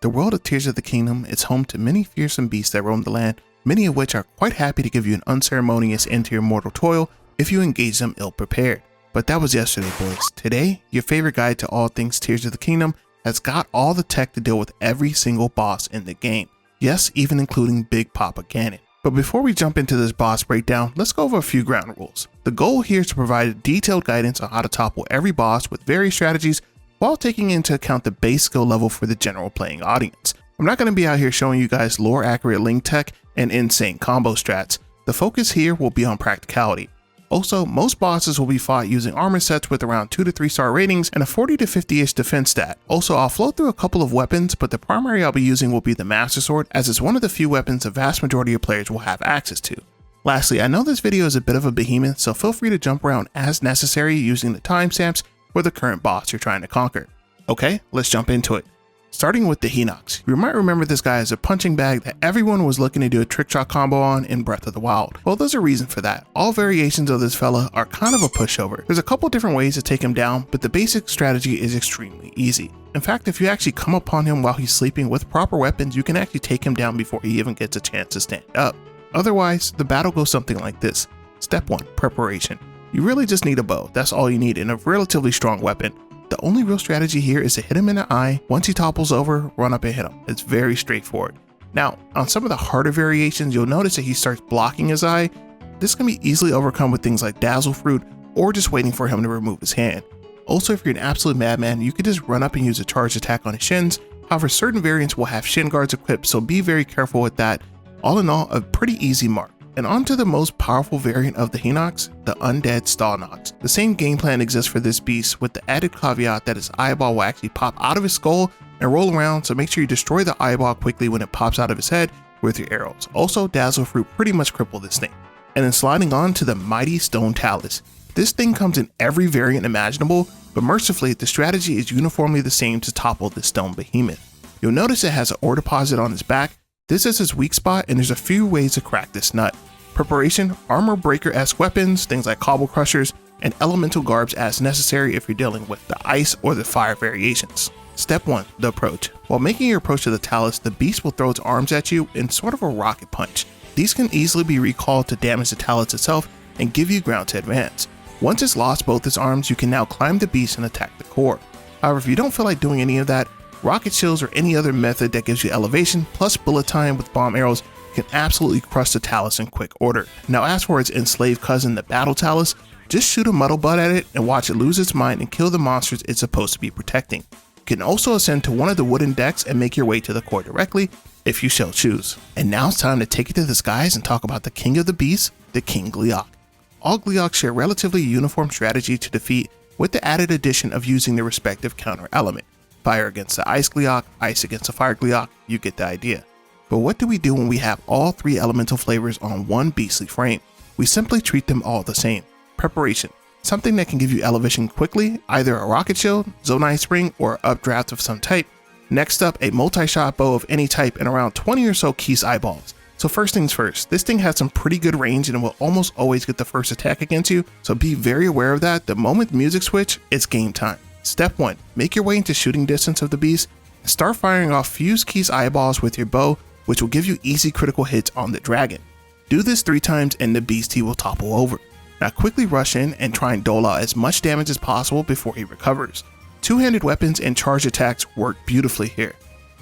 The world of Tears of the Kingdom is home to many fearsome beasts that roam the land, many of which are quite happy to give you an unceremonious end to your mortal toil if you engage them ill-prepared. But that was yesterday, boys. Today, your favorite guide to all things Tears of the Kingdom has got all the tech to deal with every single boss in the game. Yes, even including Big Papa Ganon. But before we jump into this boss breakdown, let's go over a few ground rules. The goal here is to provide detailed guidance on how to topple every boss with various strategies while taking into account the base skill level for the general playing audience. I'm not going to be out here showing you guys lore accurate link tech and insane combo strats. The focus here will be on practicality. Also, most bosses will be fought using armor sets with around 2 to 3 star ratings and a 40 to 50-ish defense stat. Also, I'll flow through a couple of weapons, but the primary I'll be using will be the Master Sword, as it's one of the few weapons the vast majority of players will have access to. Lastly, I know this video is a bit of a behemoth, so feel free to jump around as necessary using the timestamps for the current boss you're trying to conquer. Okay, let's jump into it. Starting with the Hinox. You might remember this guy as a punching bag that everyone was looking to do a trick shot combo on in Breath of the Wild. Well, there's a reason for that. All variations of this fella are kind of a pushover. There's a couple different ways to take him down, but the basic strategy is extremely easy. In fact, if you actually come upon him while he's sleeping with proper weapons, you can actually take him down before he even gets a chance to stand up. Otherwise, the battle goes something like this. Step 1, preparation. You really just need a bow, that's all you need, and a relatively strong weapon. The only real strategy here is to hit him in the eye. Once he topples over, run up and hit him. It's very straightforward. Now, on some of the harder variations, you'll notice that he starts blocking his eye. This can be easily overcome with things like Dazzle Fruit or just waiting for him to remove his hand. Also, if you're an absolute madman, you could just run up and use a charged attack on his shins. However, certain variants will have shin guards equipped, so be very careful with that. All in all, a pretty easy mark. And on to the most powerful variant of the Hinox, the undead Stalnox. The same game plan exists for this beast, with the added caveat that his eyeball will actually pop out of his skull and roll around, so make sure you destroy the eyeball quickly when it pops out of his head with your arrows. Also, Dazzle Fruit pretty much cripple this thing. And then sliding on to the mighty stone Talus. This thing comes in every variant imaginable, but mercifully the strategy is uniformly the same to topple this stone behemoth. You'll notice it has an ore deposit on its back. This is his weak spot, and there's a few ways to crack this nut. Preparation, armor breaker-esque weapons, things like cobble crushers, and elemental garbs as necessary if you're dealing with the ice or the fire variations. Step 1, the approach. While making your approach to the Talus, the beast will throw its arms at you in sort of a rocket punch. These can easily be recalled to damage the Talus itself and give you ground to advance. Once it's lost both its arms, you can now climb the beast and attack the core. However, if you don't feel like doing any of that, rocket shields or any other method that gives you elevation plus bullet time with bomb arrows can absolutely crush the Talus in quick order. Now, as for its enslaved cousin, the Battle Talus, just shoot a muddle butt at it and watch it lose its mind and kill the monsters it's supposed to be protecting. You can also ascend to one of the wooden decks and make your way to the core directly, if you shall choose. And now it's time to take it to the skies and talk about the king of the beasts, the King Gleeok. All Gleeok share relatively uniform strategy to defeat, with the added addition of using their respective counter element. Fire against the ice Gleeok, ice against the fire Gleeok, you get the idea. But what do we do when we have all 3 elemental flavors on one beastly frame? We simply treat them all the same. Preparation. Something that can give you elevation quickly, either a rocket shield, zonite spring, or updraft of some type. Next up, a multi-shot bow of any type and around 20 or so Keese eyeballs. So first things first, this thing has some pretty good range and will almost always get the first attack against you, so be very aware of that. The moment the music switch, it's game time. Step 1, make your way into shooting distance of the beast and start firing off fused Keese eyeballs with your bow, which will give you easy critical hits on the dragon. Do this 3 times and the beastie will topple over. Now quickly rush in and try and dole out as much damage as possible before he recovers. Two-handed weapons and charge attacks work beautifully here.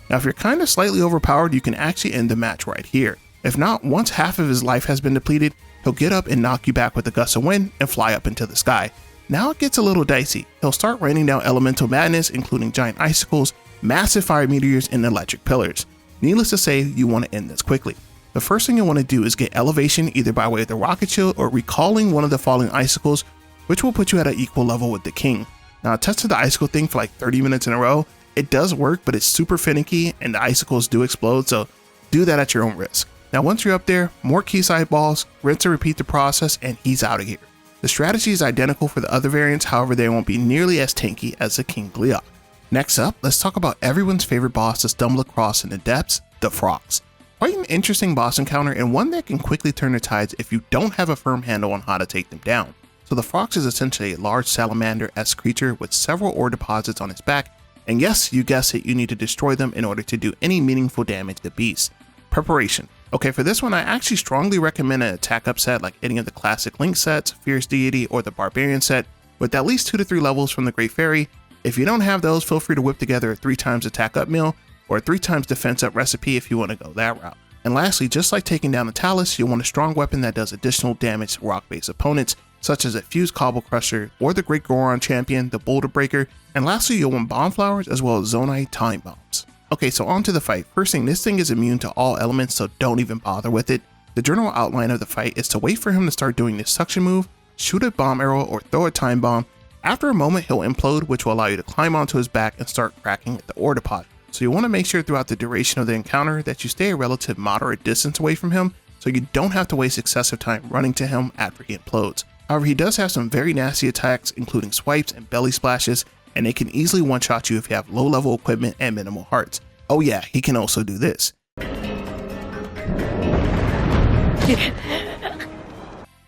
Now if you're kind of slightly overpowered, you can actually end the match right here. If not, once half of his life has been depleted, he'll get up and knock you back with a gust of wind and fly up into the sky. Now it gets a little dicey. He'll start raining down elemental madness, including giant icicles, massive fire meteors, and electric pillars. Needless to say, you want to end this quickly. The first thing you want to do is get elevation either by way of the rocket shield or recalling one of the falling icicles, which will put you at an equal level with the king. Now I tested the icicle thing for like 30 minutes in a row. It does work, but it's super finicky and the icicles do explode, so do that at your own risk. Now once you're up there, more Keese eyeballs, rinse and repeat the process, and he's out of here. The strategy is identical for the other variants, however they won't be nearly as tanky as the King Gleeok. Next up, let's talk about everyone's favorite boss to stumble across in the depths, the Frox. Quite an interesting boss encounter and one that can quickly turn the tides if you don't have a firm handle on how to take them down. So the Frox is essentially a large salamander-esque creature with several ore deposits on its back And yes, you guessed it, you need to destroy them in order to do any meaningful damage to beasts. Preparation. Okay, for this one, I actually strongly recommend an attack up set like any of the classic Link sets, Fierce Deity, or the Barbarian set, with at least 2 to 3 levels from the Great Fairy. If you don't have those, feel free to whip together a 3 times attack up meal, or a 3 times defense up recipe if you want to go that route. And lastly, just like taking down the Talus, you'll want a strong weapon that does additional damage to rock-based opponents, such as a Fused Cobble Crusher, or the Great Goron champion, the Boulder Breaker, and lastly, you'll want Bomb Flowers as well as Zonai Time Bombs. Okay, so on to the fight. First thing, this thing is immune to all elements, so don't even bother with it. The general outline of the fight is to wait for him to start doing this suction move, shoot a bomb arrow or throw a time bomb. After a moment, he'll implode, which will allow you to climb onto his back and start cracking at the ore deposit. So you want to make sure throughout the duration of the encounter that you stay a relative moderate distance away from him, so you don't have to waste excessive time running to him after he implodes. However, he does have some very nasty attacks, including swipes and belly splashes, and they can easily one-shot you if you have low-level equipment and minimal hearts. Oh yeah, he can also do this.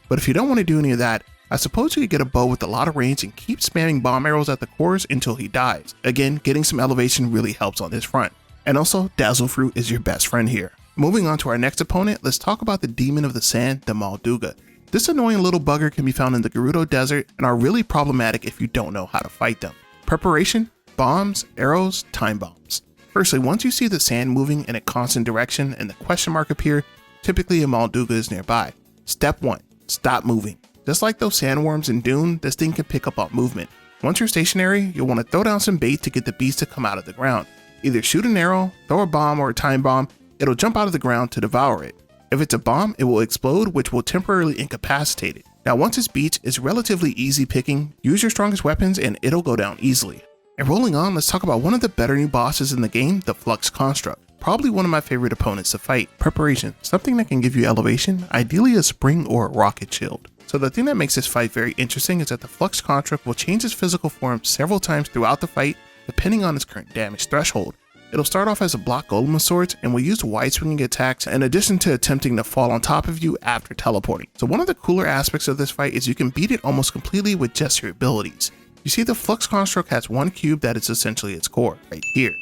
But if you don't want to do any of that, I suppose you could get a bow with a lot of range and keep spamming bomb arrows at the cores until he dies. Again, getting some elevation really helps on this front. And also, Dazzle Fruit is your best friend here. Moving on to our next opponent, let's talk about the Demon of the Sand, the Molduga. This annoying little bugger can be found in the Gerudo Desert and are really problematic if you don't know how to fight them. Preparation, bombs, arrows, time bombs. Firstly, once you see the sand moving in a constant direction and the question mark appear, typically a Molduga is nearby. Step 1, stop moving. Just like those sandworms in Dune, this thing can pick up on movement. Once you're stationary, you'll want to throw down some bait to get the beast to come out of the ground. Either shoot an arrow, throw a bomb or a time bomb, it'll jump out of the ground to devour it. If it's a bomb, it will explode, which will temporarily incapacitate it. Now once it's beat, it's relatively easy picking, use your strongest weapons and it'll go down easily. And rolling on, let's talk about one of the better new bosses in the game, the Flux Construct. Probably one of my favorite opponents to fight. Preparation, something that can give you elevation, ideally a spring or a rocket shield. So the thing that makes this fight very interesting is that the Flux Construct will change its physical form several times throughout the fight, depending on its current damage threshold. It'll start off as a block golem of sorts and will use wide swinging attacks in addition to attempting to fall on top of you after teleporting. So one of the cooler aspects of this fight is you can beat it almost completely with just your abilities. You see, the Flux Construct has one cube that is essentially its core, right here.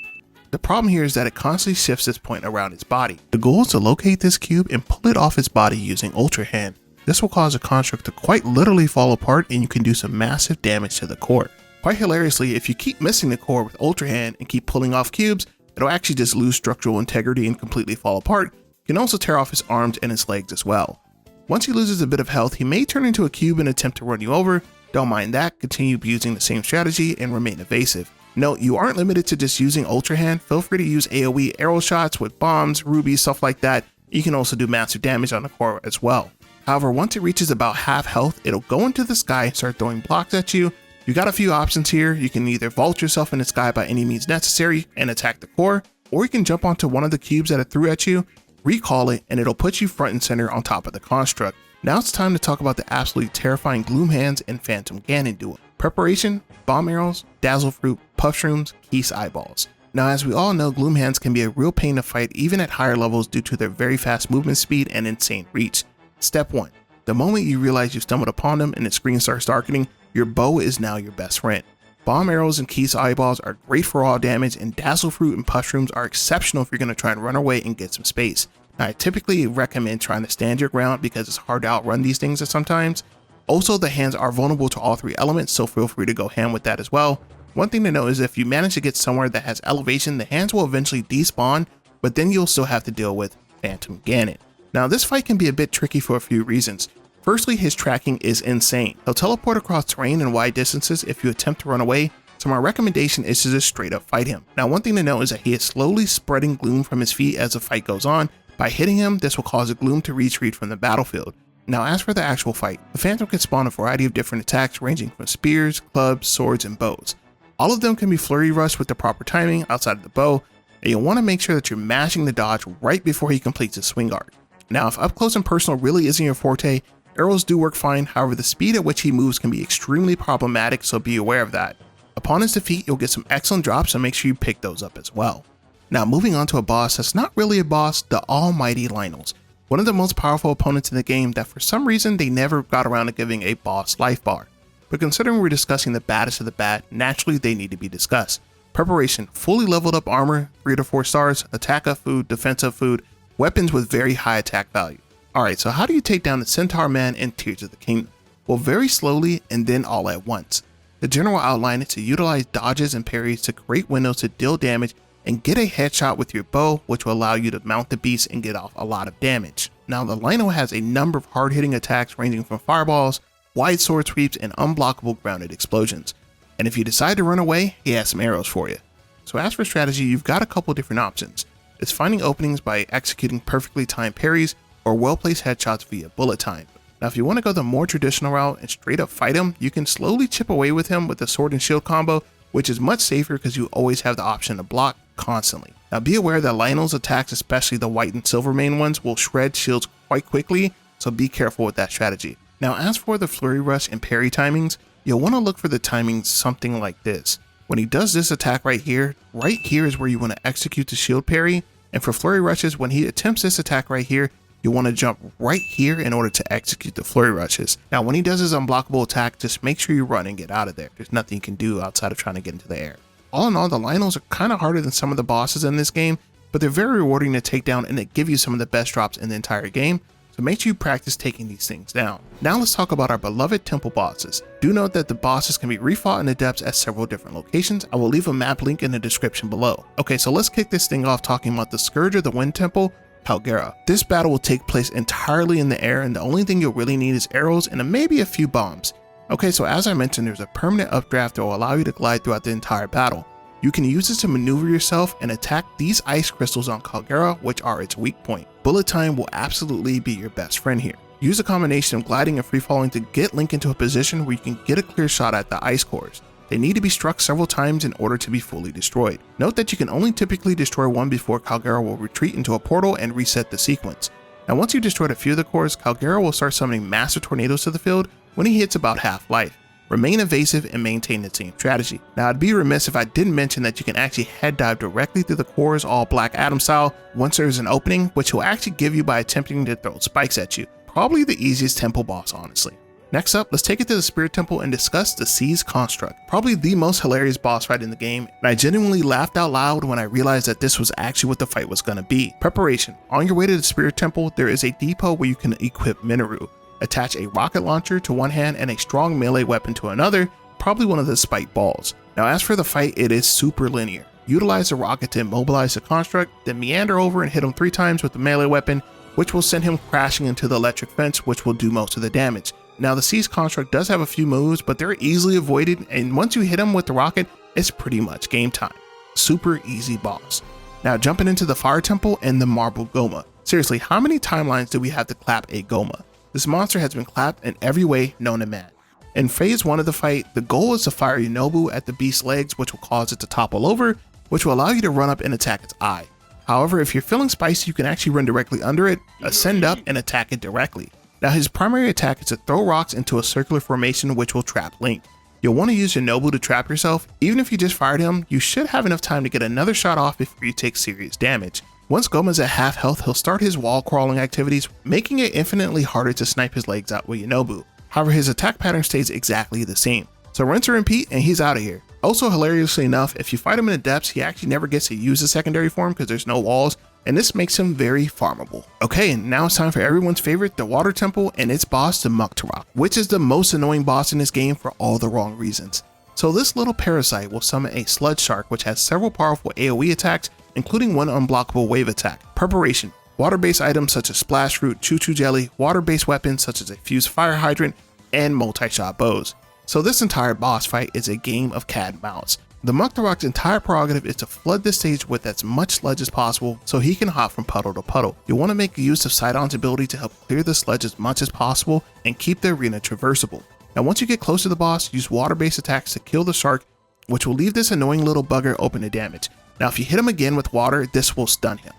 The problem here is that it constantly shifts its point around its body. The goal is to locate this cube and pull it off its body using Ultra Hand. This will cause the construct to quite literally fall apart and you can do some massive damage to the core. Quite hilariously, if you keep missing the core with Ultra Hand and keep pulling off cubes, it'll actually just lose structural integrity and completely fall apart. You can also tear off his arms and his legs as well. Once he loses a bit of health, he may turn into a cube and attempt to run you over. Don't mind that, continue using the same strategy and remain evasive. Note, you aren't limited to just using Ultra Hand, feel free to use AoE arrow shots with bombs, rubies, stuff like that. You can also do massive damage on the core as well. However, once it reaches about half health, it'll go into the sky and start throwing blocks at you. You got a few options here. You can either vault yourself in the sky by any means necessary and attack the core, or you can jump onto one of the cubes that it threw at you, recall it, and it'll put you front and center on top of the construct. Now it's time to talk about the absolutely terrifying Gloom Hands and Phantom Ganon duo. Preparation, bomb arrows, dazzle fruit, puff shrooms, Keese eyeballs. Now as we all know, Gloom Hands can be a real pain to fight even at higher levels due to their very fast movement speed and insane reach. Step 1. The moment you realize you stumbled upon them and the screen starts darkening, your bow is now your best friend. Bomb arrows and Keese eyeballs are great for raw damage, and dazzle fruit and puff shrooms are exceptional if you're going to try and run away and get some space. Now, I typically recommend trying to stand your ground because it's hard to outrun these things sometimes. Also, the hands are vulnerable to all three elements, so feel free to go ham with that as well. One thing to note is if you manage to get somewhere that has elevation, the hands will eventually despawn, but then you'll still have to deal with Phantom Ganon. Now, this fight can be a bit tricky for a few reasons. Firstly, his tracking is insane. He'll teleport across terrain and wide distances if you attempt to run away, so my recommendation is to just straight up fight him. Now, one thing to note is that he is slowly spreading gloom from his feet as the fight goes on. By hitting him, this will cause a gloom to retreat from the battlefield. Now, as for the actual fight, the Phantom can spawn a variety of different attacks ranging from spears, clubs, swords, and bows. All of them can be flurry rushed with the proper timing outside of the bow, and you'll want to make sure that you're mashing the dodge right before he completes his swing guard. Now, if up close and personal really isn't your forte, arrows do work fine, however the speed at which he moves can be extremely problematic, so be aware of that. Upon his defeat, you'll get some excellent drops, so make sure you pick those up as well. Now, moving on to a boss that's not really a boss, the almighty Lynel. One of the most powerful opponents in the game that for some reason they never got around to giving a boss life bar. But considering we're discussing the baddest of the bad, naturally they need to be discussed. Preparation, fully leveled up armor, 3 to 4 stars, attack up food, defensive food, weapons with very high attack value. Alright, so how do you take down the Centaur Man in Tears of the Kingdom? Well, very slowly and then all at once. The general outline is to utilize dodges and parries to create windows to deal damage and get a headshot with your bow, which will allow you to mount the beast and get off a lot of damage. Now, the Lynel has a number of hard-hitting attacks ranging from fireballs, wide sword sweeps, and unblockable grounded explosions. And if you decide to run away, he has some arrows for you. So as for strategy, you've got a couple different options. It's finding openings by executing perfectly timed parries or well-placed headshots via bullet time. Now, if you want to go the more traditional route and straight up fight him, you can slowly chip away with him with the sword and shield combo, which is much safer because you always have the option to block constantly. Now, be aware that Lynel's attacks, especially the white and silver main ones, will shred shields quite quickly, so be careful with that strategy. Now, as for the flurry rush and parry timings, you'll want to look for the timings something like this. When he does this attack right here is where you want to execute the shield parry, and for flurry rushes, when he attempts this attack right here, you want to jump right here in order to execute the flurry rushes. Now, when he does his unblockable attack, just make sure you run and get out of there. There's nothing you can do outside of trying to get into the air. All in all, the Lynels are kind of harder than some of the bosses in this game, but they're very rewarding to take down and they give you some of the best drops in the entire game, so make sure you practice taking these things down. Now let's talk about our beloved temple bosses. Do note that the bosses can be refought in the depths at several different locations. I will leave a map link in the description below. Okay, so let's kick this thing off talking about the Scourge of the Wind Temple, Colgera. This battle will take place entirely in the air, and the only thing you'll really need is arrows and maybe a few bombs. Okay, so as I mentioned, there's a permanent updraft that will allow you to glide throughout the entire battle. You can use this to maneuver yourself and attack these ice crystals on Colgera, which are its weak point. Bullet time will absolutely be your best friend here. Use a combination of gliding and free falling to get Link into a position where you can get a clear shot at the ice cores. They need to be struck several times in order to be fully destroyed. Note that you can only typically destroy one before Colgera will retreat into a portal and reset the sequence. Now, once you've destroyed a few of the cores, Colgera will start summoning massive tornadoes to the field when he hits about half life. Remain evasive and maintain the same strategy. Now, I'd be remiss if I didn't mention that you can actually head dive directly through the cores all Black Adam style once there's an opening, which he'll actually give you by attempting to throw spikes at you. Probably the easiest temple boss, honestly. Next up, let's take it to the Spirit Temple and discuss the Flux Construct, probably the most hilarious boss fight in the game, and I genuinely laughed out loud when I realized that this was actually what the fight was going to be. Preparation. On your way to the Spirit Temple, there is a depot where you can equip Minoru. Attach a rocket launcher to one hand and a strong melee weapon to another, probably one of the spike balls. Now, as for the fight, it is super linear. Utilize the rocket to immobilize the construct, then meander over and hit him 3 times with the melee weapon, which will send him crashing into the electric fence, which will do most of the damage. Now, the Flux Construct does have a few moves, but they're easily avoided, and once you hit him with the rocket, it's pretty much game time. Super easy boss. Now, jumping into the Fire Temple and the Marble Gohma. Seriously, how many timelines do we have to clap a Gohma? This monster has been clapped in every way known to man. In phase 1 of the fight, the goal is to fire Yunobu at the beast's legs, which will cause it to topple over, which will allow you to run up and attack its eye. However, if you're feeling spicy, you can actually run directly under it, ascend up, and attack it directly. Now, his primary attack is to throw rocks into a circular formation, which will trap Link. You'll want to use Yunobu to trap yourself. Even if you just fired him, you should have enough time to get another shot off before you take serious damage. Once Gohma's at half health, he'll start his wall crawling activities, making it infinitely harder to snipe his legs out with Yunobu. However, his attack pattern stays exactly the same. So rinse and repeat and he's out of here. Also, hilariously enough, if you fight him in the depths, he actually never gets to use the secondary form because there's no walls, and this makes him very farmable. Okay, and now it's time for everyone's favorite, the Water Temple and its boss, the Mucktorok, which is the most annoying boss in this game for all the wrong reasons. So this little parasite will summon a Sludge Shark, which has several powerful AoE attacks, including one unblockable wave attack. Preparation. Water-based items such as Splash Fruit, Choo Choo Jelly, water-based weapons such as a fused fire hydrant, and multi-shot bows. So this entire boss fight is a game of cat and mouse. The Mucktorok's entire prerogative is to flood the stage with as much sludge as possible so he can hop from puddle to puddle. You'll want to make use of Sidon's ability to help clear the sludge as much as possible and keep the arena traversable. Now, once you get close to the boss, use water-based attacks to kill the shark, which will leave this annoying little bugger open to damage. Now, if you hit him again with water, this will stun him.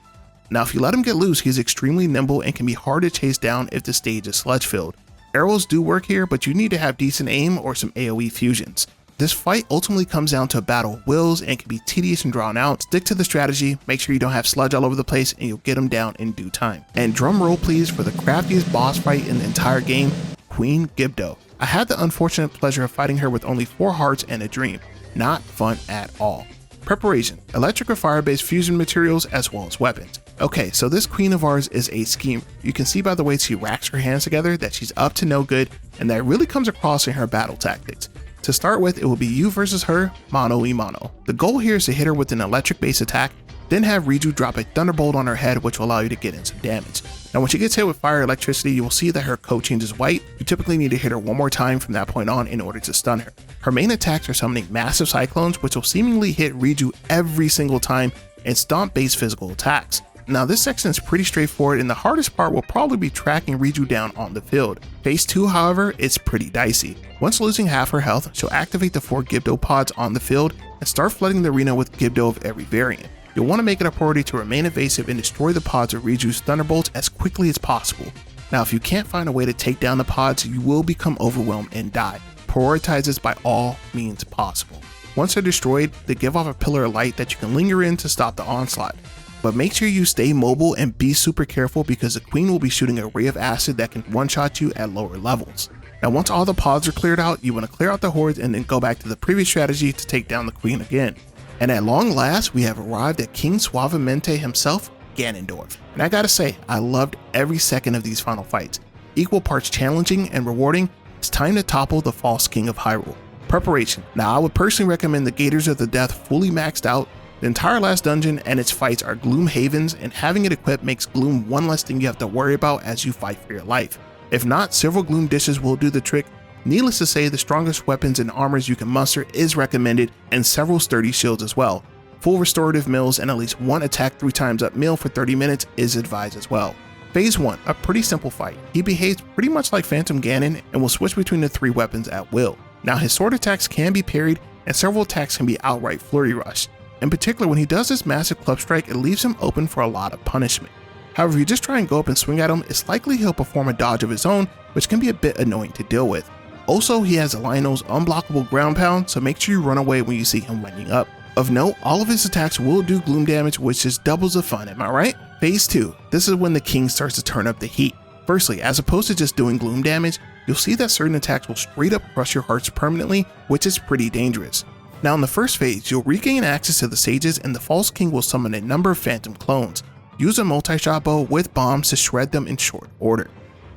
Now, if you let him get loose, he's extremely nimble and can be hard to chase down if the stage is sludge filled. Arrows do work here, but you need to have decent aim or some AoE fusions. This fight ultimately comes down to a battle of wills and can be tedious and drawn out. Stick to the strategy, make sure you don't have sludge all over the place, and you'll get them down in due time. And drum roll please for the craftiest boss fight in the entire game, Queen Gibdo. I had the unfortunate pleasure of fighting her with only 4 hearts and a dream. Not fun at all. Preparation: electric or fire-based fusion materials as well as weapons. Okay, so this queen of ours is a schemer. You can see by the way she racks her hands together that she's up to no good, and that really comes across in her battle tactics. To start with, it will be you versus her, mano a mano. The goal here is to hit her with an electric based attack, then have Riju drop a thunderbolt on her head, which will allow you to get in some damage. Now when she gets hit with fire electricity, you will see that her coat changes white. You typically need to hit her one more time from that point on in order to stun her. Her main attacks are summoning massive cyclones, which will seemingly hit Riju every single time, and stomp based physical attacks. Now this section is pretty straightforward, and the hardest part will probably be tracking Riju down on the field. Phase 2, however, is pretty dicey. Once losing half her health, she'll activate the 4 Gibdo pods on the field and start flooding the arena with Gibdo of every variant. You'll want to make it a priority to remain evasive and destroy the pods of Riju's thunderbolts as quickly as possible. Now if you can't find a way to take down the pods, you will become overwhelmed and die. Prioritize this by all means possible. Once they're destroyed, they give off a pillar of light that you can linger in to stop the onslaught. But make sure you stay mobile and be super careful because the queen will be shooting a ray of acid that can one-shot you at lower levels. Now once all the pods are cleared out, you want to clear out the hordes and then go back to the previous strategy to take down the queen again. And at long last, we have arrived at King Suavemente himself, Ganondorf. And I gotta say, I loved every second of these final fights. Equal parts challenging and rewarding. It's time to topple the false king of Hyrule. Preparation: now I would personally recommend the Gators of the Death fully maxed out. The entire last dungeon and its fights are Gloom havens, and having it equipped makes Gloom one less thing you have to worry about as you fight for your life. If not, several Gloom dishes will do the trick. Needless to say, the strongest weapons and armors you can muster is recommended, and several sturdy shields as well. Full restorative meals and at least one attack 3 times up meal for 30 minutes is advised as well. Phase 1, a pretty simple fight. He behaves pretty much like Phantom Ganon and will switch between the 3 weapons at will. Now his sword attacks can be parried, and several attacks can be outright flurry rushed. In particular, when he does this massive club strike, it leaves him open for a lot of punishment. However, if you just try and go up and swing at him, it's likely he'll perform a dodge of his own, which can be a bit annoying to deal with. Also, he has Lynel's unblockable ground pound, so make sure you run away when you see him winding up. Of note, all of his attacks will do gloom damage, which just doubles the fun, am I right? Phase 2, this is when the king starts to turn up the heat. Firstly, as opposed to just doing gloom damage, you'll see that certain attacks will straight up crush your hearts permanently, which is pretty dangerous. Now in the first phase, you'll regain access to the sages, and the false king will summon a number of phantom clones. Use a multi-shot bow with bombs to shred them in short order.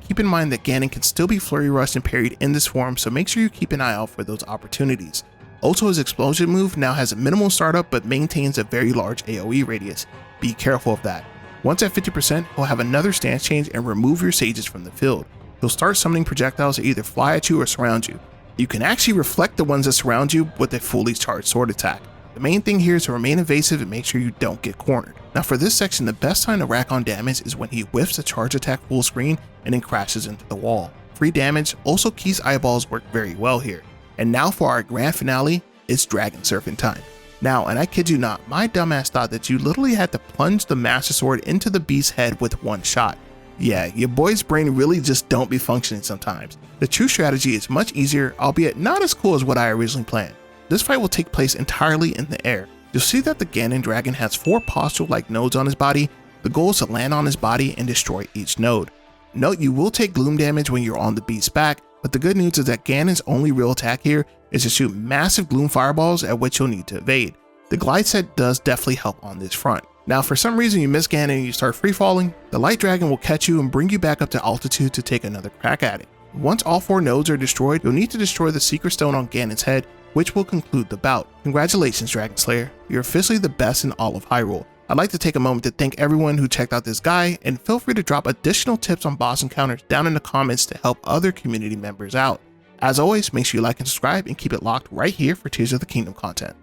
Keep in mind that Ganon can still be flurry rushed and parried in this form, so make sure you keep an eye out for those opportunities. Also, his explosion move now has a minimal startup but maintains a very large AoE radius. Be careful of that. Once at 50%, he'll have another stance change and remove your sages from the field. He'll start summoning projectiles that either fly at you or surround you. You can actually reflect the ones that surround you with a fully charged sword attack. The main thing here is to remain evasive and make sure you don't get cornered. Now for this section, the best time to rack on damage is when he whiffs a charge attack full screen and then crashes into the wall. Free damage, also Key's eyeballs work very well here. And now for our grand finale, it's dragon surfing time. Now, and I kid you not, my dumbass thought that you literally had to plunge the Master Sword into the beast's head with one shot. Yeah, your boy's brain really just don't be functioning sometimes. The true strategy is much easier, albeit not as cool as what I originally planned. This fight will take place entirely in the air. You'll see that the Ganon dragon has 4 postural-like nodes on his body. The goal is to land on his body and destroy each node. Note you will take gloom damage when you're on the beast's back, but the good news is that Ganon's only real attack here is to shoot massive gloom fireballs at which you'll need to evade. The glide set does definitely help on this front. Now for some reason you miss Ganon and you start free falling, the light dragon will catch you and bring you back up to altitude to take another crack at it. Once all 4 nodes are destroyed, you'll need to destroy the secret stone on Ganon's head, which will conclude the bout. Congratulations, Dragon Slayer, you're officially the best in all of Hyrule. I'd like to take a moment to thank everyone who checked out this guide, and feel free to drop additional tips on boss encounters down in the comments to help other community members out. As always, make sure you like and subscribe and keep it locked right here for Tears of the Kingdom content.